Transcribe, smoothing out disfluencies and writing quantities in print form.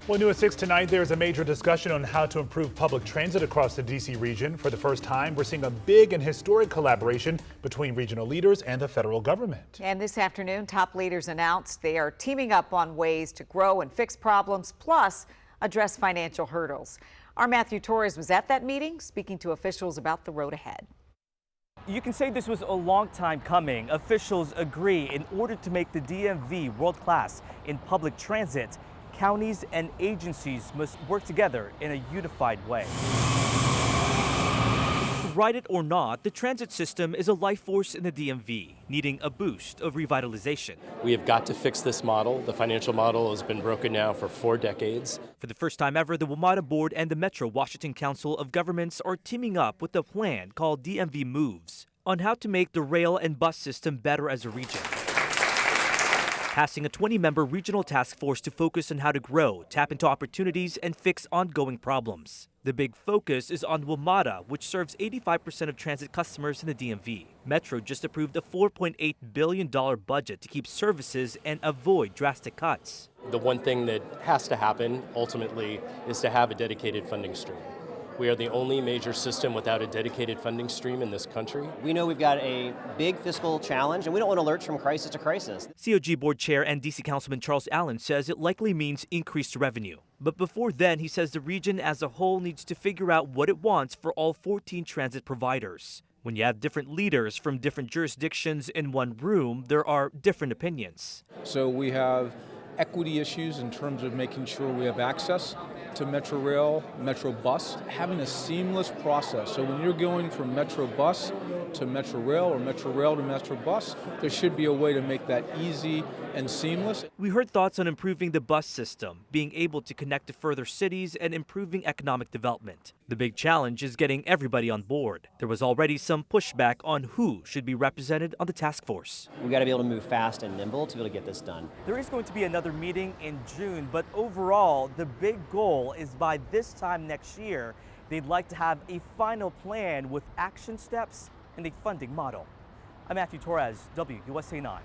Well, new at 6 tonight, there's a major discussion on how to improve public transit across the D.C. region. For the first time, we're seeing a big and historic collaboration between regional leaders and the federal government. And this afternoon, top leaders announced they are teaming up on ways to grow and fix problems, plus address financial hurdles. Our Matthew Torres was at that meeting, speaking to officials about the road ahead. You can say this was a long time coming. Officials agree in order to make the DMV world-class in public transit, counties and agencies must work together in a unified way. Ride it or not, the transit system is a life force in the DMV, needing a boost of revitalization. We have got to fix this model. The financial model has been broken now for 4 decades. For the first time ever, the WMATA board and the Metro Washington Council of Governments are teaming up with a plan called DMV Moves on how to make the rail and bus system better as a region. Passing a 20-member regional task force to focus on how to grow, tap into opportunities, and fix ongoing problems. The big focus is on WMATA, which serves 85% of transit customers in the DMV. Metro just approved a $4.8 billion budget to keep services and avoid drastic cuts. The one thing that has to happen, ultimately, is to have a dedicated funding stream. We are the only major system without a dedicated funding stream in this country. We know we've got a big fiscal challenge, and we don't want to lurch from crisis to crisis. COG board chair and D.C. Councilman Charles Allen says it likely means increased revenue. But before then, he says the region as a whole needs to figure out what it wants for all 14 transit providers. When you have different leaders from different jurisdictions in one room, there are different opinions. So we have equity issues in terms of making sure we have access to Metro Rail, Metro Bus, having a seamless process. So when you're going from Metro Bus to Metro Rail or Metro Rail to Metro Bus, there should be a way to make that easy and seamless. We heard thoughts on improving the bus system, being able to connect to further cities, and improving economic development. The big challenge is getting everybody on board. There was already some pushback on who should be represented on the task force. We've got to be able to move fast and nimble to be able to get this done. There is going to be another meeting in June, but overall, the big goal is by this time next year, they'd like to have a final plan with action steps and a funding model. I'm Matthew Torres, WUSA 9.